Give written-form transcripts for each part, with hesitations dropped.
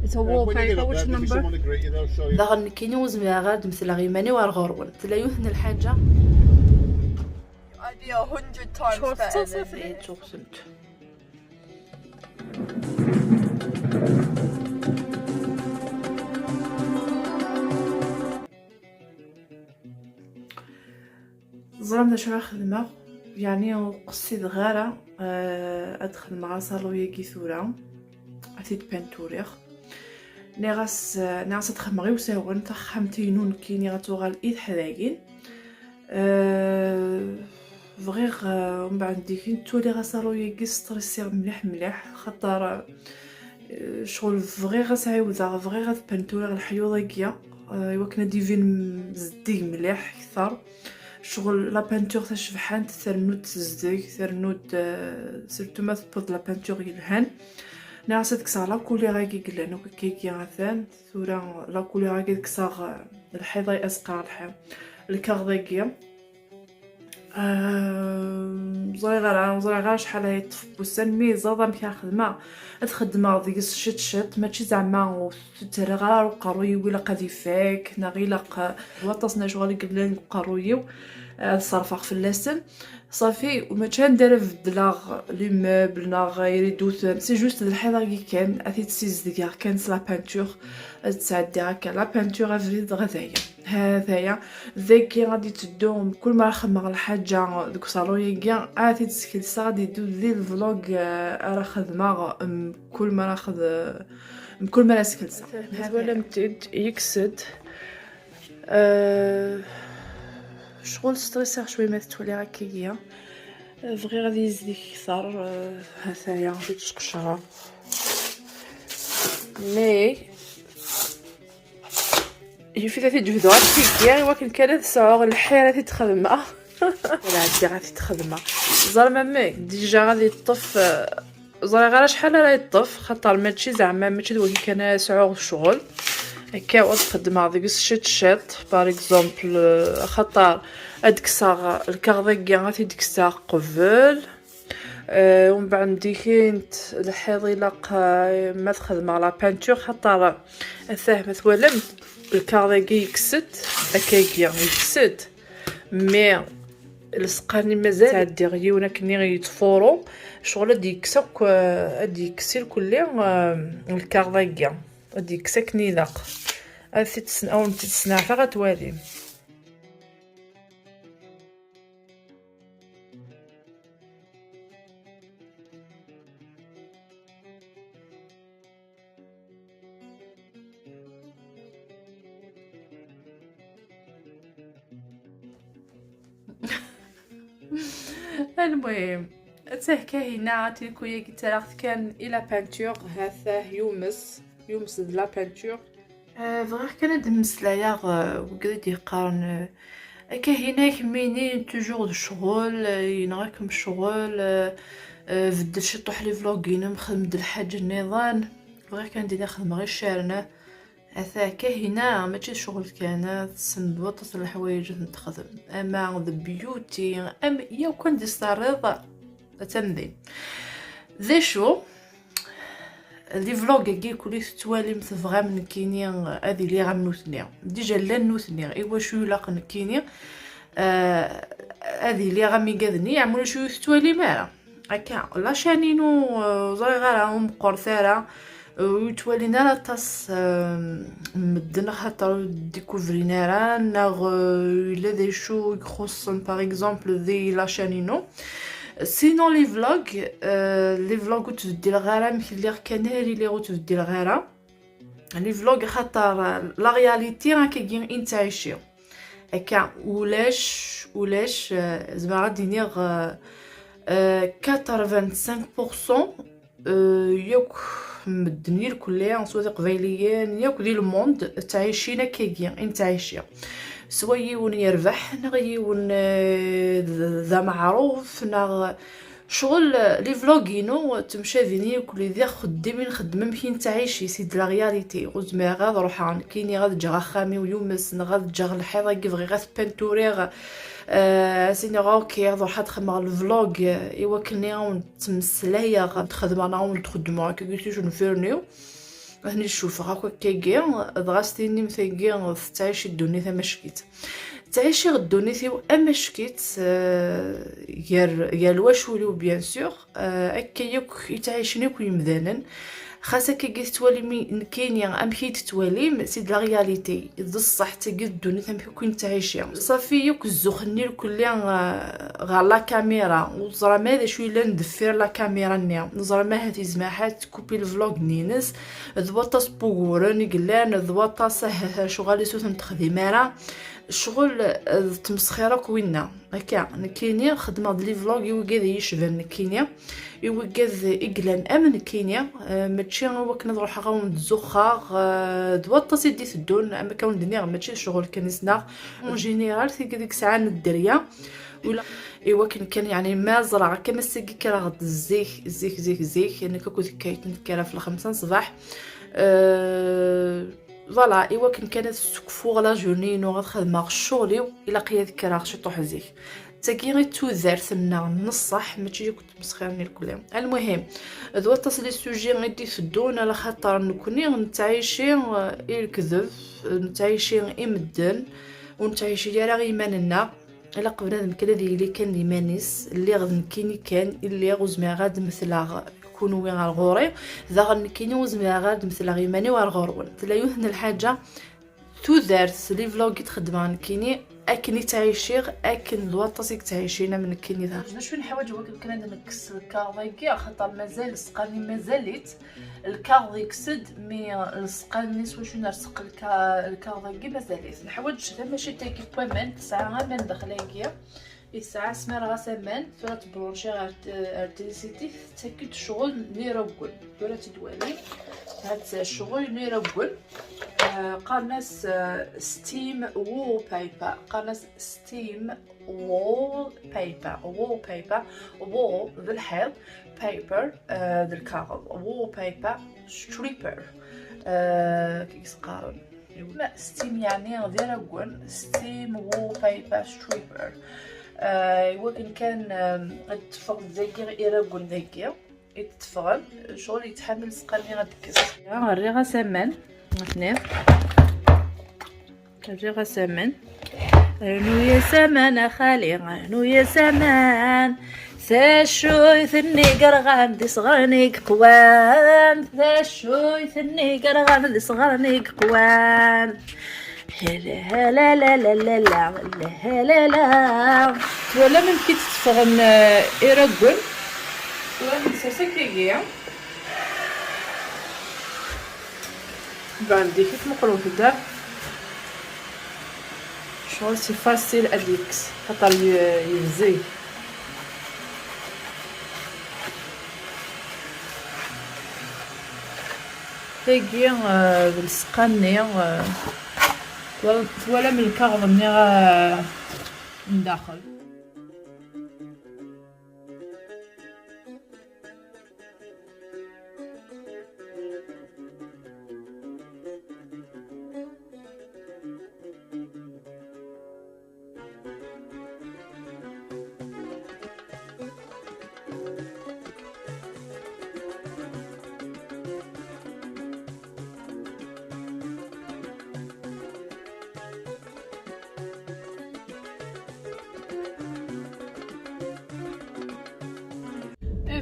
It's a When you get wallpaper. up Which there, there'll be number? someone to greet you. They'll show you. داغ كيني وزميها غاد مثل غيماني والغرون تلايوثن الحاجة I'd be 100 times شوف better تصف than ايه توقسمت ظلمنا شو خدمة يعني قصيد غارة أدخل مع صالوية كيثورة أثيت بنتوريخ ناغس تخمم غير وساون تخمتينون كيني غتوغال إيد حذاين فغيغ ومن بعد ديكين تولي غصالوية كي ستريسيغ مليح خاطر شغل فغيغ غتعاودا فغيغ غتبنتوريغ الحيوضة إوا كنا ديفين زديق مليح كثر شغل لا بانتور تاع شبحان ترنود تزديق ترنود سيرتو ما تبوض لا بانتور يلهان ناعسة تكسر لا كوليرا كي قلنا كيكي غاثان ثورا لا كوليرا كي تكسر الحيضة يأسقى الكاغداكيا زغير شحال يطف بوسان مي زادا مكا خدمة تخدم ديك الشت ماشي زعما ترغار وقروي ولا قادي فاك نغيلق وطسنا شغل قلنا قرويو صرفق في اللسن صافي وما كان دار في دلاغ لي موبل نا غير دوث سي جوست الحيطه كي كان اثيت سيز ديال كان لا بانتور تعدي هكا لا بانتور افريد غدايا هذايا ذاكي غادي تدوم كل ما خمغ الحاجه دوك صالوي كاع اثيت سكيلسا غادي دو ذي الفلوغ راه خدمه كل ما ناخذ كل ما سكيلسا هذا ولا متد يكسد شغل ستريسيغ شويه ما تولي هكايا فغي غادي يزيد كثر هذايا غادي تقشر مي يفي ثلاثه جهد هكايا ولكن كانت ساعه الحيره تخدمها ولا عندي غادي تخدمها زعما مي ديجا غادي يطف زعما غير شحال راه يطف خاطر ماشي زعما ماشي دوك كان ساعه الشغل هكا وتخدم هذيك الشيت باغ اكزومبل خاطر ادكسا الكاغداكيا غادي ديكسا قبل ومن بعد ديكينت الحيض لاق ما تخدم على بانتور خاطر فاهمه تولم الكاغداكيا يكسد هكاكيا يكسد مي لصقاني مازال تعدي غيونا كني غيتفورو شغل ديكسي كلي الكاغداكيا هاديك ساكني لاق هادي تسنى او تسنى غتوالي المهم تحكى هنا تلكويا كي تلاقت كان الى بانتور هذا يومس د لا بانتور فغير كان دمس لايا وقد يقارن هكا هنا كميني توجور الشغل ينغاكم الشغل فدل شي طوح لي فلوغين مخدم د الحاجه النظام فغير كان دينا خدمه غير شارنا هكا هنا ماشي شغل كانت سندوطة الحوايج نتخدم اما ذا بيوتي ام يا كنت استعرض تمدين ذي شو لي فلوغ كي كولي توالي مثل فغام كيني هذه لي غام نوثني ديجا لا نوثني ايوا شو لاق كيني هذه لي غامي قادني عملوا شو توالي مالا هكا لا شانينو صغيره قرثاره ويتوالينا لا تاس مدنا خاطر ديكوفرينا راه ناغ الا دي شو يخصن باغ اكزومبل ذي لا شانينو سينو لي فلوغ تفدي الغاره مخلي كناري لي تفدي الغاره لي فلوغ خاطر لا رياليتي راه كاين انت عايشيو هكا ولاش زعما غادي نيغ 85% ياك مدني الكليه سواء قبيليين ياك ديال الموند تعيشينا كاين انت عايشيا سوايون يربح نغيون ذا معروف نغ شغل لي فلوغينو تمشى ذيني كل ذي خدامين خدمه مكين تعيشي سيد لا رياليتي غزما غاد روحان كيني غاد جا خامي ويومس غاد جا الحيضه كيفغي غاد بانتوريغ سيني اوكي روح تخمم الفلوغ ايوا كني تمسلايا غاد خدمه انا ونخدمو هكا قلت شنو نفرنيو هاني نشوف هاكا كيكي ضغاستيني مثاكي تعيشي الدنيا ثما شكيت تعيشي الدنيا ثيو اما شكيت غير الواشولي بيان سور اكا يوك يتعيشني كوي مذانا خاصك كي تولي كاينه امشي تتوالي سي لا رياليتي الصح تجي الدنيا ثم كون تعيشي صافي يوك الزخني كلي غا لا كاميرا وزرا ما شويه لا ندفر لا كاميرا نيا نزرا ما هذه زماحات كوبي الفلوغ نينس ضواطاس بوغورن قلان ضواطاس شغالي سوث نتخدمارا الشغل تمسخيره كوينا هكا كاينه خدمه لي فلوغ يوقاد يشبن كاينه يوقاد اقلان امن كاينه ماشي وك نروح غاون الزخار دوطا سيدي الدون اما كون دنيا ماشي الشغل كنسنا اون جينيرال في ديك الساعه الدريه ولا ايوا كان يعني ما زرع كما سيكي كرا غد الزيك يعني كوكو كايتنكرا في 5 صباح فوالا ايوا كانت السقفو لا جورني نو غتخدم شغلي الا قيا ذكرى شي طوح زيك تاكي غير توزار ثنا نصح ماشي كنت مسخرني الكل. المهم دوا تصلي السوجي غادي في الدون على خاطر نكوني نتعايشي الكذب نتعايشي امدن ونتعايشي ديال ايماننا الا قبل كذا اللي كان لي مانيس اللي غد كايني كان اللي غزمي غاد مثل كونوا وين الغوري ذا غنكيني وزمي غاد مثل غيماني والغورون تلا يوثن الحاجه تو دارت لي فلوغ تخدمان كيني اكني تعيشيغ اكن الوطاسيك تعيشينا من كيني ذا شنو الحوايج هو كنا نكس الكارضيكي خاطر مازال سقاني مازاليت الكارض يكسد مي سقاني شنو نرسق الكارضيكي مازاليت الحوايج هذا ماشي تاكي بومان ساعه غير داخلاكيا الساعه سمر غاسمان فلا تبرونشي ارتيسيتي تاكد شغل نيرقل فلا تدوالي هاد الشغل نيرقل قناس ستيم وول بايبر قناس ستيم وول بايبر وول ذا الحيط بايبر ذا الكاغذ وول بايبر ستريبر كيس قارن ما ستيم يعني غير رقل ستيم وول بايبر ستريبر وكن كان اتفق ذاكي يرقل ذاكي يتفغل شغل يتحمل سقاني غدكس غريغا سمان هنا غريغا سمان رنو يا سمان خالي رنو يا سمان ثاشوي ثني قرغان دي صغرني قوان ثاشوي ثني قرغان دي صغرني قوان لا لا لا لا لا لا لا لا ولا ممكن تتفغن يرقل ولا نساسكية عندي كيف مقرون كدا شغل سي فاسيل اديكس خاطر يزي تاكي بالسقاني ولا من الكاغذ من داخل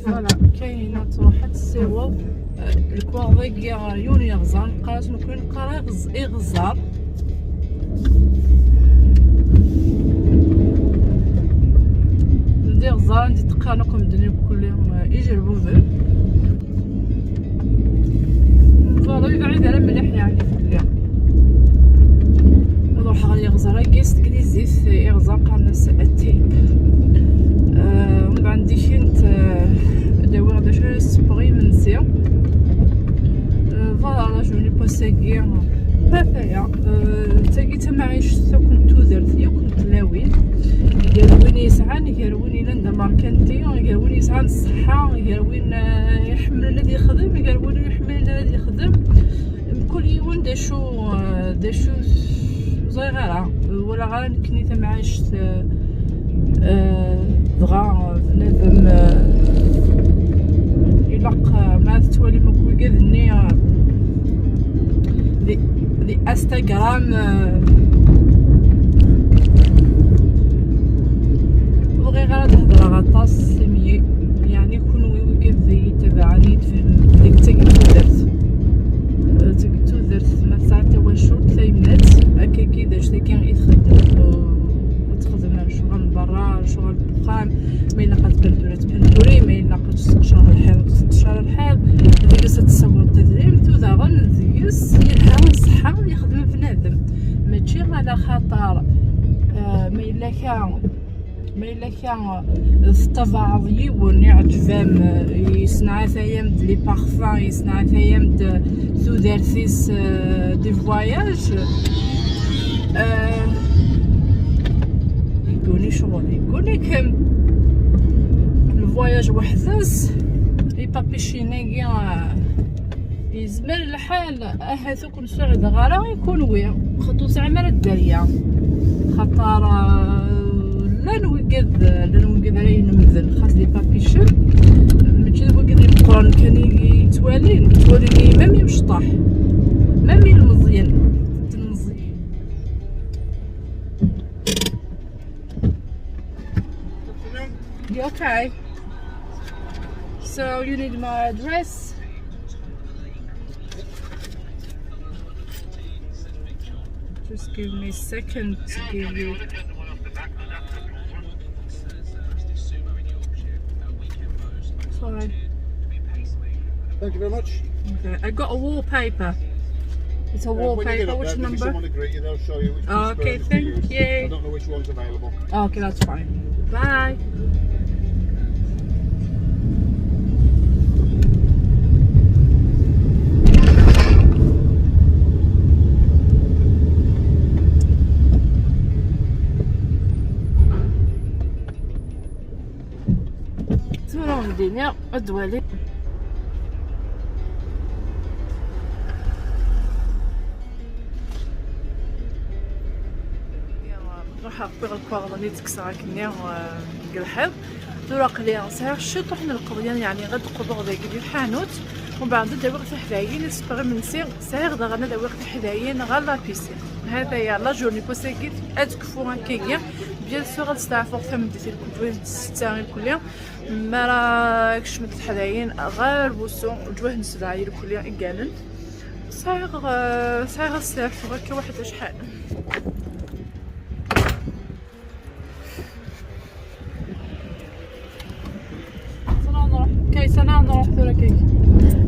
فوالا كاينه تروح تسيوض الكواضيك يون يغزر قالت نكون نقرا يغزر ندير غزار ندي تقانق مدني كلهم يجربوا ذل فوالا يقعد على مليح يعني كلها نروح غير يغزر كيس تكدي زيت يغزر قناص التيب ومن بعد كنت داوي غدا شويه سبغي منسي فوالا جوني باساكي بافايا تاكي تمعيش كنت تودرت يا كنت لاوين قال وين يسعان قال وين لندا ماركانتي قال وين يسعان الصحه قال وين يحمل الذي يخدم قال وين يحمل الذي يخدم كل يوم داشو صغيره ولا غير كني تمعيش بغا بنادم يلق ما تتوالي مكوي كذني انستغرام بغي غير تهضر غطاس سميه يعني كون ويقف يتابعني يتفهم ديك تاكتو درت ما ساعات واشو ثايمنات هكا كي داش كان تخدم شغل برا شغل بقام ما الا تبندوري ما الا تستقشر الحيض ديس تصور التدريب تداغن ديس يحاول صحة يخدم بنادم ماشي على خاطر ما الا كان تبعض يون يعجبهم يصنع ثايمد لي بارفان يصنع ثايمد تودارثيس دي فواياج يقولي شغل يقولي كم الفواياج وحداس لي بابيشيني يزمر الحال هاذوك نسعد غالا يكون ويا خطو زعما الدريا خطر لا نوقد راهي نمذل خاص لي بابيشن ماشي نوقد يقرن كان يتوالين مامي مشطاح مامي المزيان Okay. So you need my address. Just give me a second to give you. Sorry. Thank you very much. Okay. I got a wallpaper. It's a wallpaper. Which number? Someone will greet you. They'll show you which Okay, thank you. I don't know which one's available. Okay, that's fine. Bye. الدنيا الدوالي راح اقبل الكوردوني تكسر كنيا الحيض توراق لي صحيح شي طحنا القضيان يعني غد قبض ذاك الحانوت ومن بعد دا وقت حدايين سبغي منسي صحيح غدا دا وقت حدايين غلا بيسي هذا يا لا جورني كوساكيت اتكفو هكايا بيان سور غتستعفو ثمديت الكل ستة الكليه ما راكش متحداين غير بوسو جوه نسداير الكليه قالن صايغ السلاف هكا واحد شحال سنة نروح ثورة كيك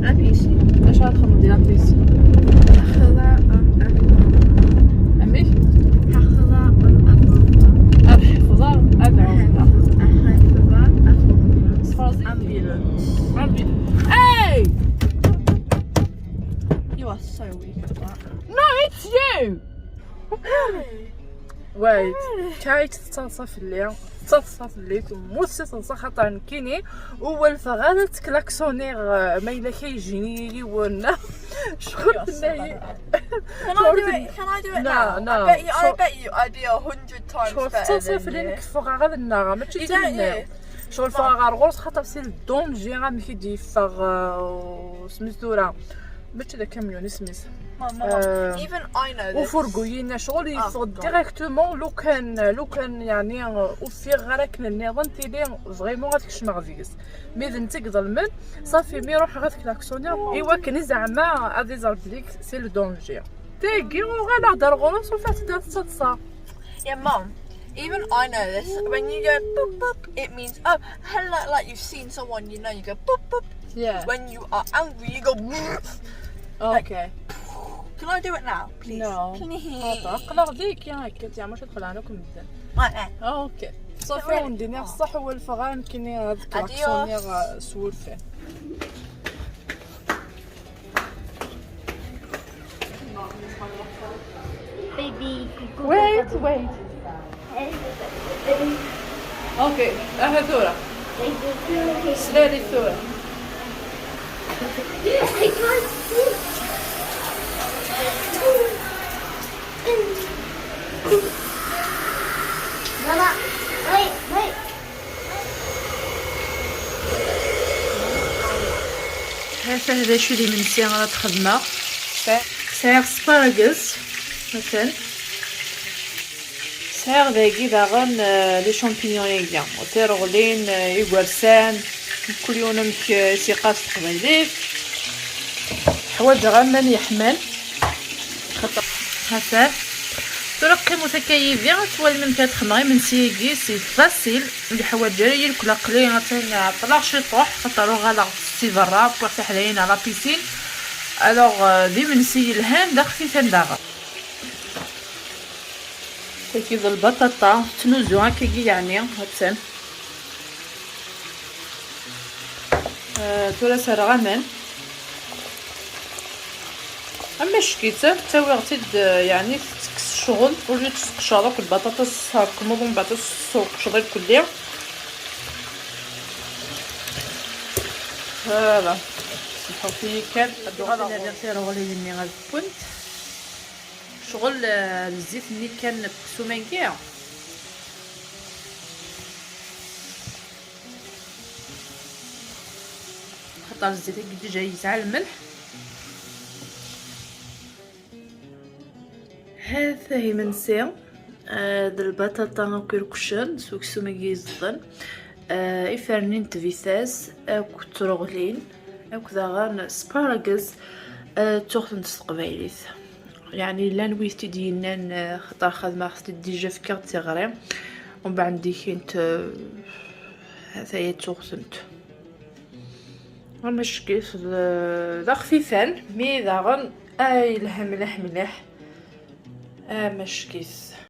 أبيسي اش غتخدم ديال أبيسي حاخذها أميك حاخذها الحفظة أدعو صفازي عربي Hey! You are so weak at that. No, it's you! Wait, كايت تصاصف الليل تصاصف الليل موسى تصاصف خاطر كيني اول فغاده تكلاكسونير ما الا كيجيني ونا شغل ناهي Can I do it now? No. I bet you I do 100 times شغل better تصاصف than الليل you. كفو غا النار ما تجي You don't تمنى شغل فغا غروس خاطر سي الدون جي غا مكيدي فغ سميتورا باش هذا كاميون سميت Even I know this. وفرقوينا شغل يفض ديريكتومون لو كان يعني اوفير غراك النظام تيلي فريمون غتكشمع فيس مي اذا انت ظلمت صافي مي روح غتكلاكسوني ايوا كني زعما ادي زاربليك سي لو دونجير تيجي وغنهضر غروس وفات تصا Yeah, Mum. Even I know this. When you go boop boop, it means oh hello. Like you've seen someone, you know. You go boop boop. Yeah. When you are angry, you go. Boop. Okay. Can I do it now, please? No. Please. قلق ديك يا هكا تاع مش تدخل عنكم مزيان Right there. اوكي صافي وندير الصح هو الفغان كاين هذاك الكلاكسونير سول فيه Baby. wait اوكي هذولا سلالي الثورة I can't see. Mama, wait. هذا شو اللي من سي غلط خدمة ساغ سباراغوس مثلا، ساغ داكي داغن لي شامبينيون ياكيا وتيرغلين يقرسان كل يوم سيقاس تقبيليك حوايج غمان يحمل خاطر هكا ترقي متكيفين طوال من كتخمغي من سيكي سي فاسيل الحوايج ديالي كل قليل طلع شي طوح خاطر غالا سي برا بوحت حداين على بيسين الوغ دي من سي الهان دا خفيفان داغا تركيز البطاطا تنوزو هكا يعني هاتسان تراس رغمان اما شكيته تساوي غتيد يعني تكس الشغل وجي تسقشا داك البطاطس هاكا من بعد تسقشا الكليه فوالا نحاول فيه كان هذا غير وليدني غاد بونت شغل الزيت اللي كان بسومانكيه خاطر الزيت اللي جاي تاع الملح. هذا هي منسي هاد البطاطا كيركشن سوك سوماكي زدن إفرنين تفيساس أو تروغلين أو كذا غان سباراغوس تخدم تقبايليت يعني لانويتي ديالنا خطر خدمة خصني ديجا فكرت تغري ومن بعد عندي كنت هذا هي تخدمت مش كيف لا خفيفان مي داغن اي لها مليح مليح مش كيس